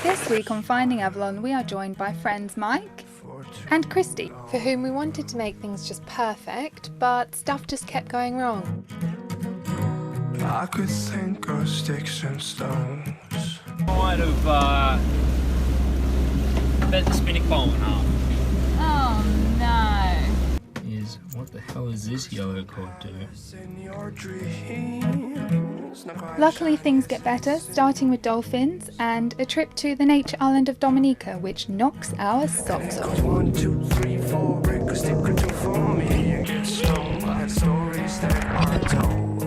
This week on Finding Avalon, we are joined by friends Mike and Kristy, for whom we wanted to make things just perfect, but stuff just kept going wrong. I could think of sticks and stones. Might have bent the spinning bowl in half. Oh no. What the hell is this yellow cod do? Luckily things get better, starting with dolphins and a trip to the nature island of Dominica, which knocks our socks off. 1, 2, 3, 4, break a stick or two for me and get stoned by the stories that are told.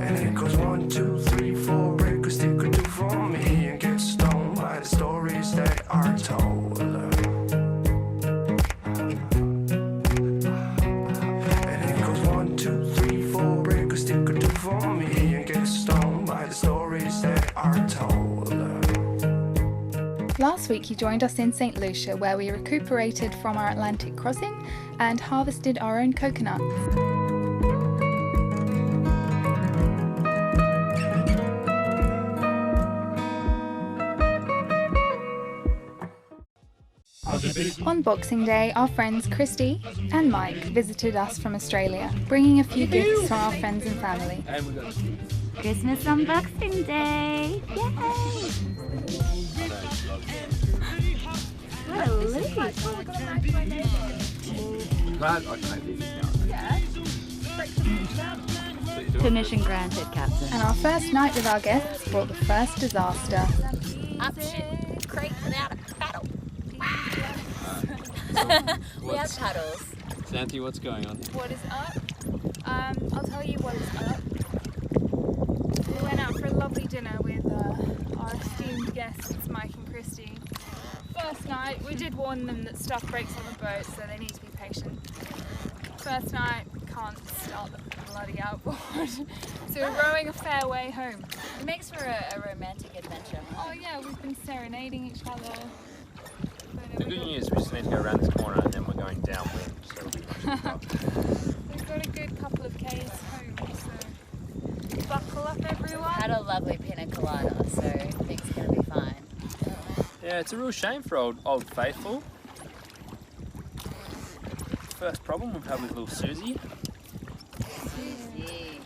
And it goes 1, 2, 3, 4, break a stick or two for me and get stoned by the stories that are told. Last week you joined us in St. Lucia, where we recuperated from our Atlantic crossing and harvested our own coconuts. On Boxing Day, our friends Kristy and Mike visited us from Australia, bringing a few gifts from our friends and family. Christmas on Boxing Day! Yay! What a look! Permission granted, Captain. And our first night with our guests brought the first disaster. Up shit creek without a paddle. We have paddles. Xanthe, what's going on? What is up? I'll tell you what is up. We went out for a lovely dinner with our esteemed guests, Mike and Kristy. First night, we did warn them that stuff breaks on the boat, so they need to be patient. First night, we can't start the bloody outboard, so we're rowing a fair way home. It makes for a romantic adventure. Oh yeah, we've been serenading each other. The good news is we just need to go around this corner and then we're going downwind, so it'll be much easier. We've got a good couple of Ks home, so buckle up everyone. Had a lovely pina colada, so things are going to be fine. Yeah, it's a real shame for old Faithful. First problem we've had with little Susie. Susie.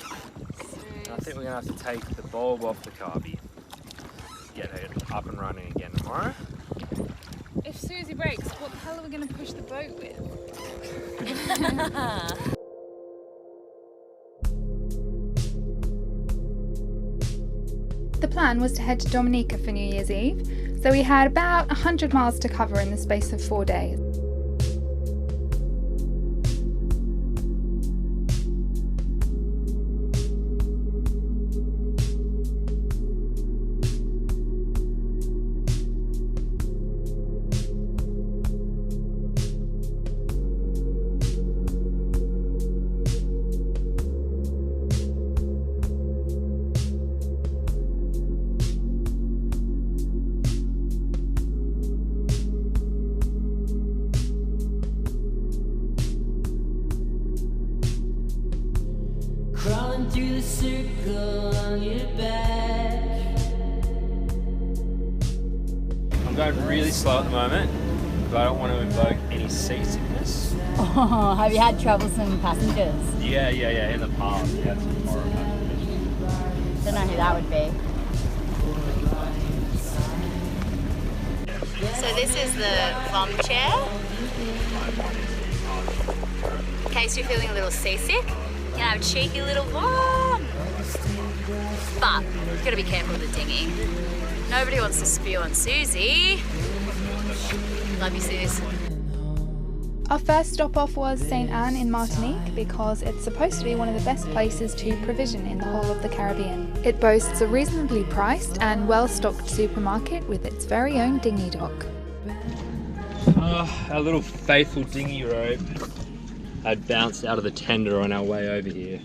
I think we're going to have to take the bulb off the carby. Get her up and running again tomorrow. If Susie breaks, what the hell are we going to push the boat with? The plan was to head to Dominica for New Year's Eve, so we had about 100 miles to cover in the space of 4 days. Crawling through the circle on your back. I'm going really slow at the moment, but I don't want to invoke any seasickness. Oh, have you had troublesome passengers? Yeah, in the past we had some horror passengers. Don't know who that would be. So this is the vom chair. In case you're feeling a little seasick, you can have a cheeky little vom. But you've got to be careful with the dinghy. Nobody wants to spew on Susie. Love you, Sus. Our first stop off was St. Anne in Martinique because it's supposed to be one of the best places to provision in the whole of the Caribbean. It boasts a reasonably priced and well-stocked supermarket with its very own dinghy dock. Our little Faithful dinghy rope had bounced out of the tender on our way over here,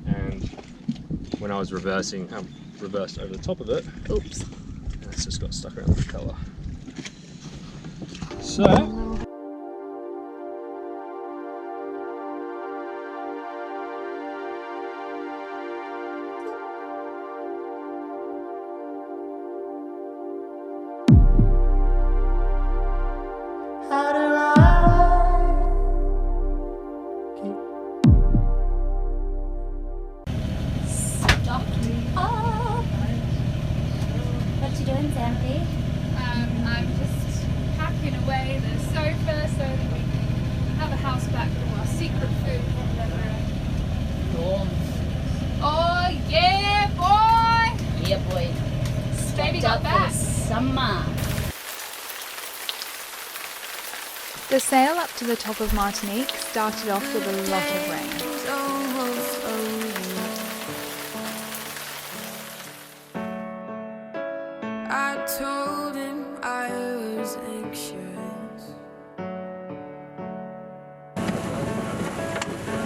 and when I was reversing, reversed over the top of it. Oops. And it's just got stuck around the propeller. So doing, Xanthe? I'm just packing away the sofa so that we can have a house back for our secret food, whatever. Warm. Oh yeah, boy! Yeah, boy. Baby Stocked got up back. for the summer. The sail up to the top of Martinique started off with a lot of rain. I told him I was anxious.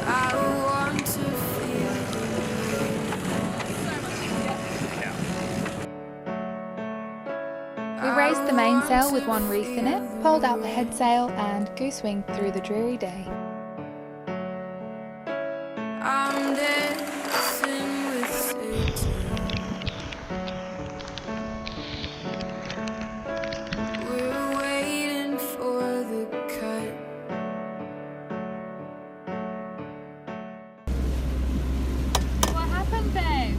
I want to feel We raised the mainsail with one reef in it, pulled out the headsail and goose-winged through the dreary day. I'm dancing with Satan. We're waiting for the cut. What happened, babe?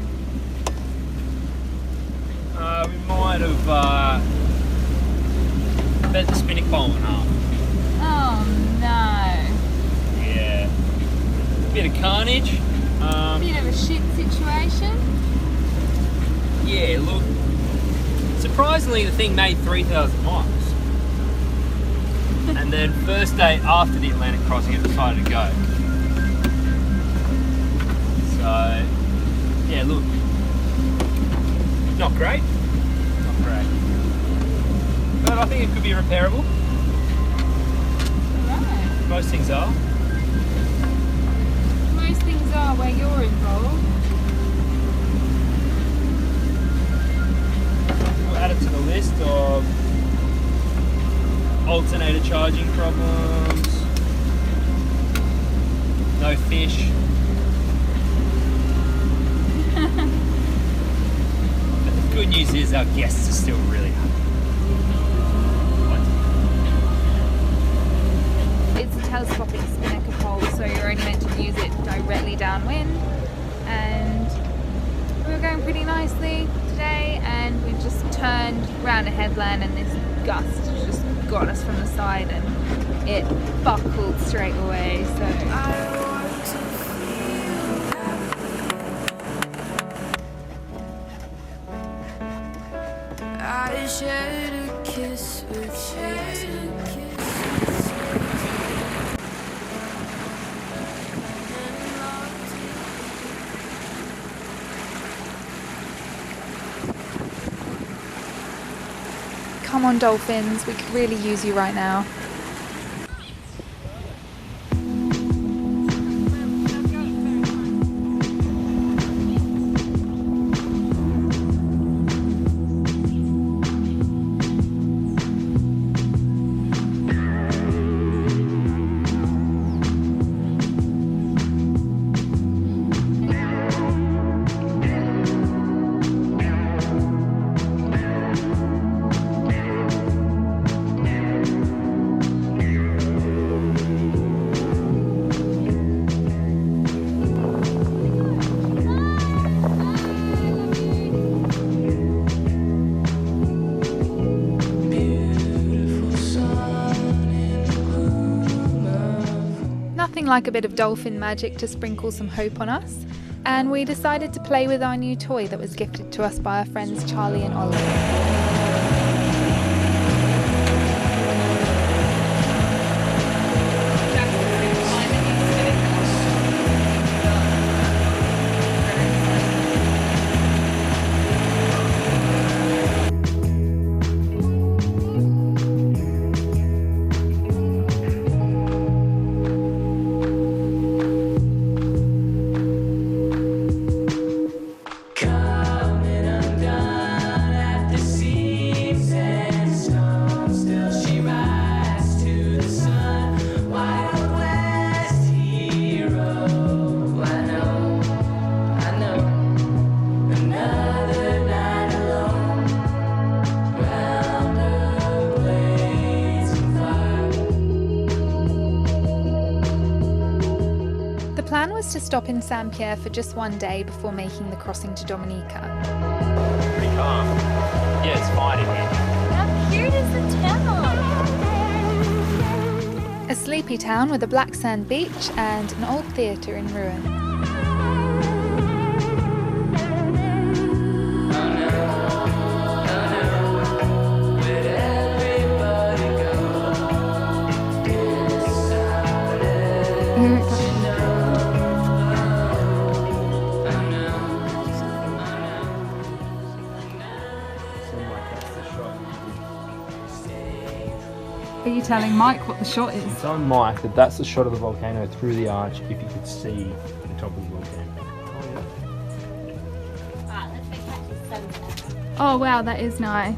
We might have bent the spinning pole in half. Oh no. Yeah. Bit of carnage. Bit of a shit situation. Yeah, look. Surprisingly, the thing made 3,000 miles. And then first day after the Atlantic crossing, it decided to go. So, yeah, look. Not great. Not great. But I think it could be repairable. Right. Most things are. Most things are where you're involved. We'll add it to the list of alternator charging problems, no fish. But the good news is our guests are still really happy. It's a telescopic spinnaker pole, so you're only meant to use it directly downwind. And we were going pretty nicely today, and we just turned round a headland, and this gust just got us from the side, and it buckled straight away. So I want to feel happy. I shared a kiss with Satan. come on, dolphins, we could really use you right now. Nothing like a bit of dolphin magic to sprinkle some hope on us, and we decided to play with our new toy that was gifted to us by our friends Charlie and Ollie. The plan was to stop in Saint-Pierre for just one day before making the crossing to Dominica. Pretty calm. Yeah, it's fine in here. How cute is the town? A sleepy town with a black sand beach and an old theatre in ruin. Are you telling Mike what the shot is? It's on Mike that that's the shot of the volcano through the arch if you could see the top of the volcano. Alright, let's make catch sunset. Oh wow, that is nice.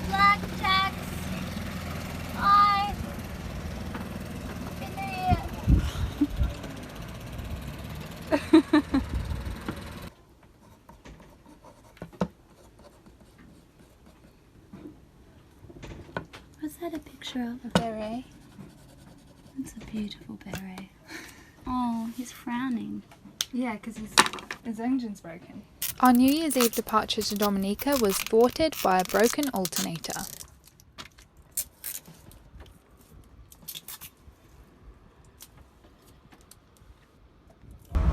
Black tax. Hi. In there. What's that a picture of? A beret. That's a beautiful beret. Oh, he's frowning. Yeah, because his engine's broken. Our New Year's Eve departure to Dominica was thwarted by a broken alternator.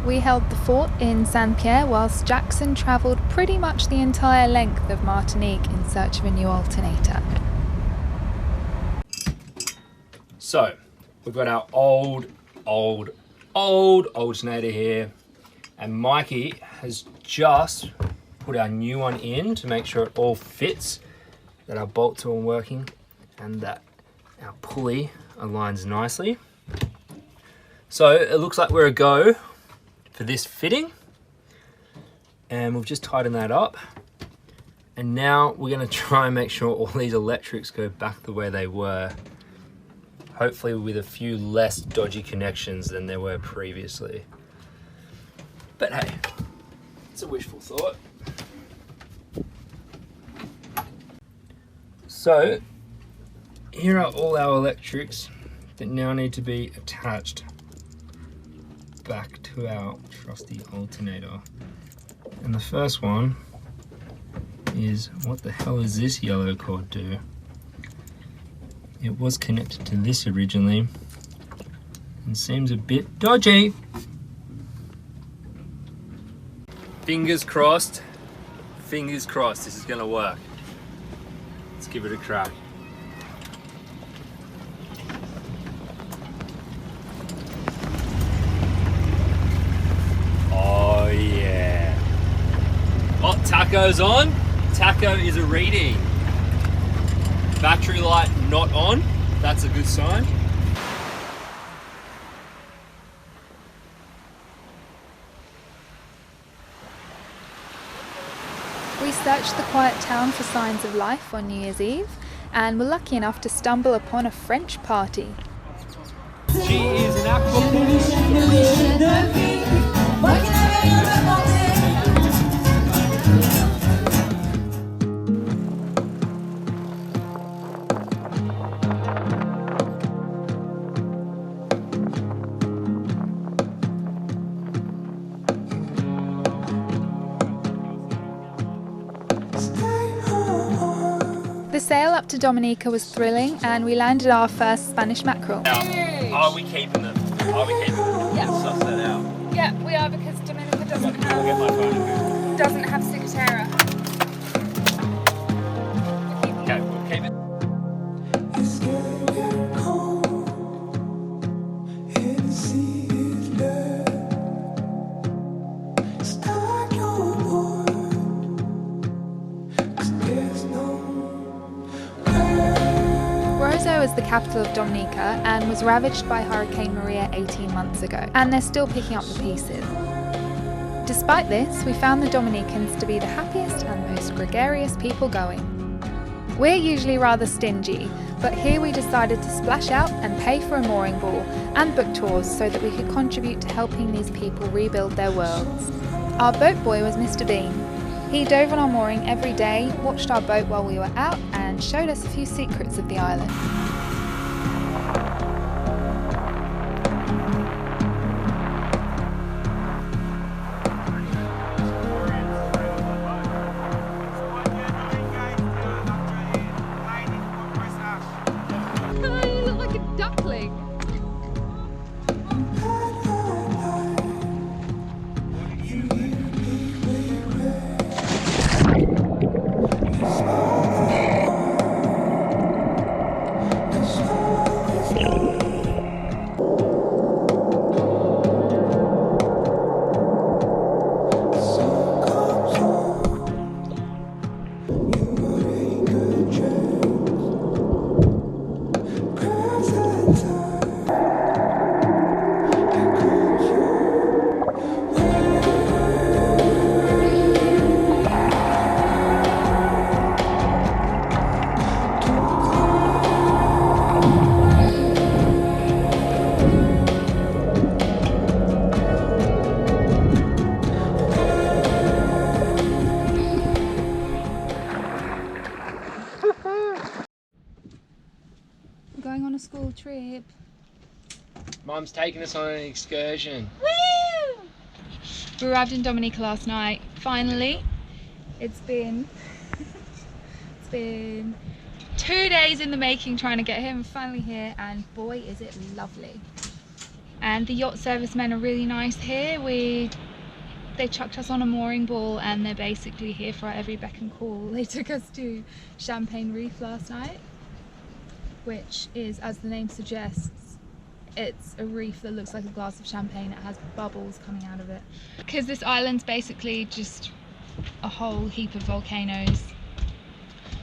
We held the fort in Xanthe whilst Jackson travelled pretty much the entire length of Martinique in search of a new alternator. So, we've got our old alternator here, and Mikey has just put our new one in to make sure it all fits, that our bolts are all working, and that our pulley aligns nicely. So it looks like we're a go for this fitting, and we've just tightened that up, and now we're going to try and make sure all these electrics go back the way they were, hopefully with a few less dodgy connections than there were previously. But hey, it's a wishful thought. So here are all our electrics that now need to be attached back to our trusty alternator. And the first one is, what the hell is this yellow cord do? It was connected to this originally and seems a bit dodgy. Fingers crossed this is gonna work. Let's give it a crack. Oh yeah. Oh, tacho's on. Tacho is a reading. Battery light not on. That's a good sign. We searched the quiet town for signs of life on New Year's Eve and were lucky enough to stumble upon a French party. She is an actual. The sail up to Dominica was thrilling and we landed our first Spanish mackerel. Are we keeping them? Are we keeping them? Yeah. Suss that out. Yeah, we are, because Dominica doesn't I'll get my phone and go. have cicatera. Okay, we'll keep it. It's getting cold, and the sea is dead. Start your boy, 'cause there's no Roseau is the capital of Dominica and was ravaged by Hurricane Maria 18 months ago, and they're still picking up the pieces. Despite this, we found the Dominicans to be the happiest and most gregarious people going. We're usually rather stingy, but here we decided to splash out and pay for a mooring ball and book tours so that we could contribute to helping these people rebuild their worlds. Our boat boy was Mr. Bean. He dove on our mooring every day, watched our boat while we were out, and and showed us a few secrets of the island. You look like a duckling. We're going on a school trip. Mum's taking us on an excursion. Woo! We arrived in Dominica last night, finally. It's been 2 days in the making trying to get here. We're finally here, and boy is it lovely. And the yacht servicemen are really nice here. They chucked us on a mooring ball and they're basically here for our every beck and call. They took us to Champagne Reef last night, which is, as the name suggests, it's a reef that looks like a glass of champagne. It has bubbles coming out of it. Because this island's basically just a whole heap of volcanoes.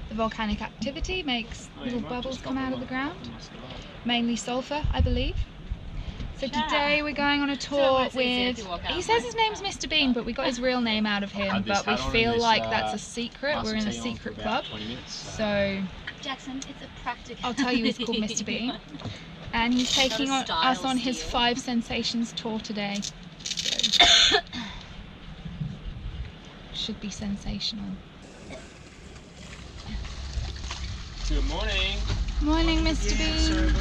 The volcanic activity makes little bubbles come out of the ground, mainly sulfur, I believe. So today we're going on a tour with, he says his name's Mr. Bean, but we got his real name out of him, but we feel like that's a secret. We're in a secret club. So Jackson, it's a practical. I'll tell you he's called Mr. Bean. And he's taking us on his 5 sensations tour today. So, should be sensational. Good morning. Morning, Mr. Bean.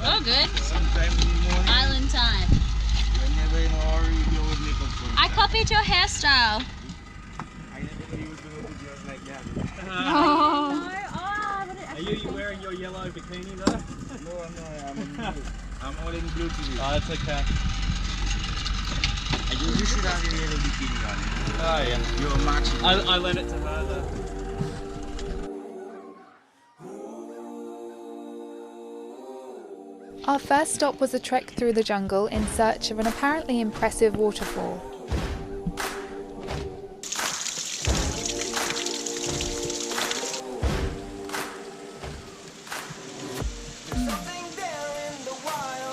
Oh, good. Sometime in the morning. Island time. Whenever in a hurry, you would make up for I copied your hairstyle. I never thought you was going to be just like that. Oh. Are you wearing your yellow bikini though? No, I'm not. I'm all in blue today. Oh, that's okay. You should have your yellow bikini on. Oh yeah. You're matching. I lent it to her though. Our first stop was a trek through the jungle in search of an apparently impressive waterfall.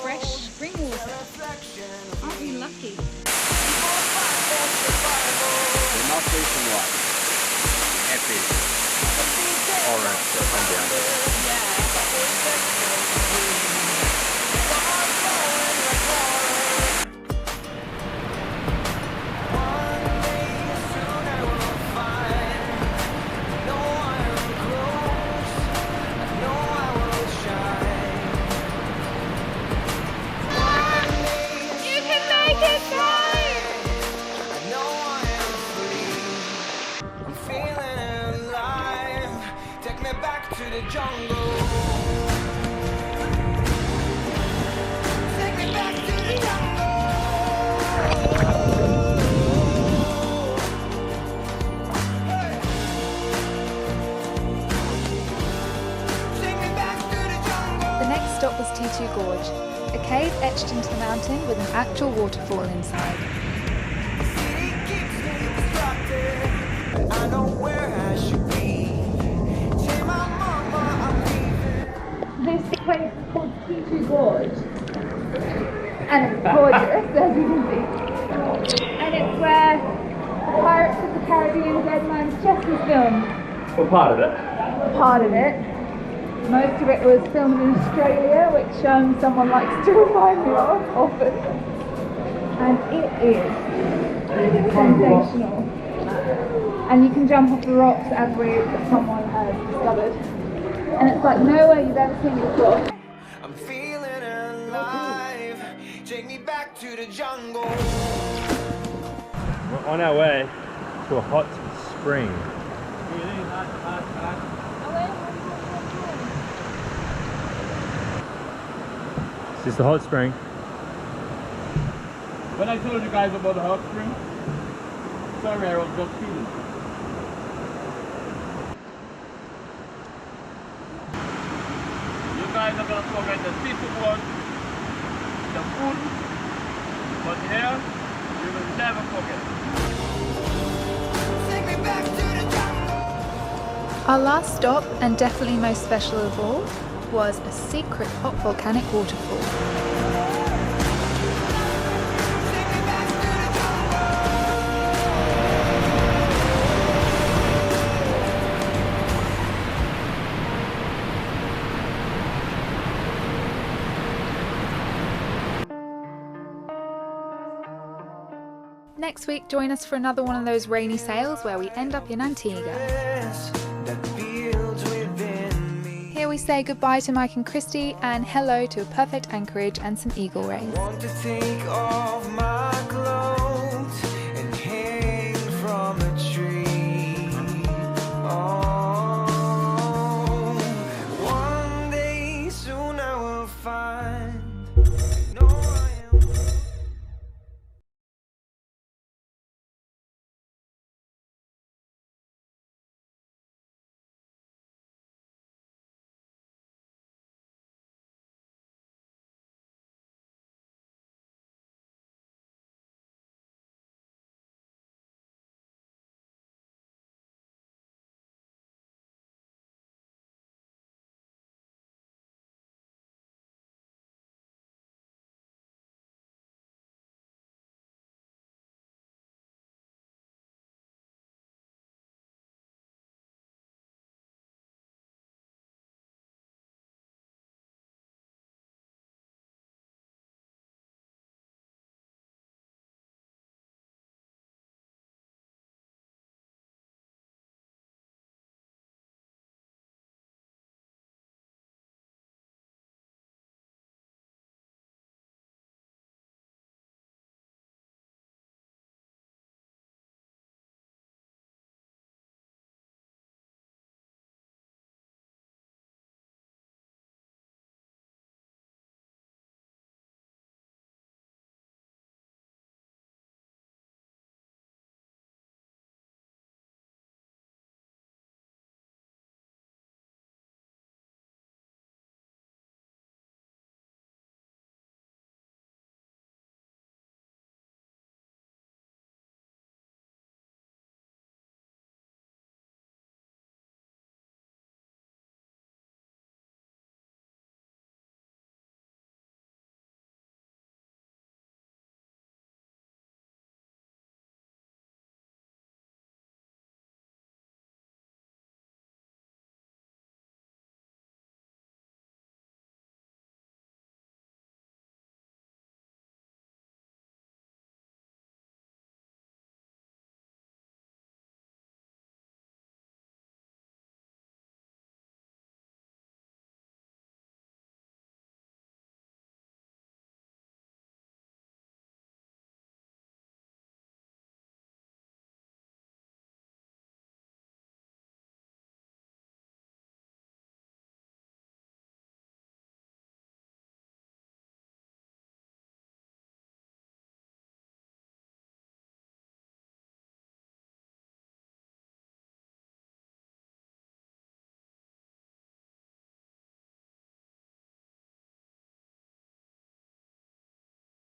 Fresh spring water. Aren't we lucky? There must be some like epic orange that come down. You can make it, guys! I'm feeling alive. Take me back to the jungle. Take me back to the jungle. Hey. Take me back to the jungle. The next stop was T2 Gorge, a cave etched into the mountain with an actual waterfall inside. City keeps me distracted. I know where I should be. Tell my mama I'm leaving. This place is called T2 Gorge, and it's gorgeous, as you can see. And it's where the Pirates of the Caribbean Dead Man's Chest was filmed. Well, part of it. Part of it. Most of it was filmed in Australia, which someone likes to remind me of often. And it is sensational. and you can jump off the rocks as someone has discovered. And it's like nowhere you've ever seen before. I'm feeling alive. Take me back to the jungle. We're on our way to a hot spring. Is this the hot spring? When I told you guys about the hot spring, sorry, I was just feeling. You guys are gonna forget the seafood one, the food, but here you will never forget. Take me back to the jungle. Our last stop, and definitely most special of all, was a secret hot volcanic waterfall. Next week, join us for another one of those rainy sails where we end up in Antigua. That builds within me. Here we say goodbye to Mike and Kristy and hello to a perfect anchorage and some eagle rays. Want to take off my clothes.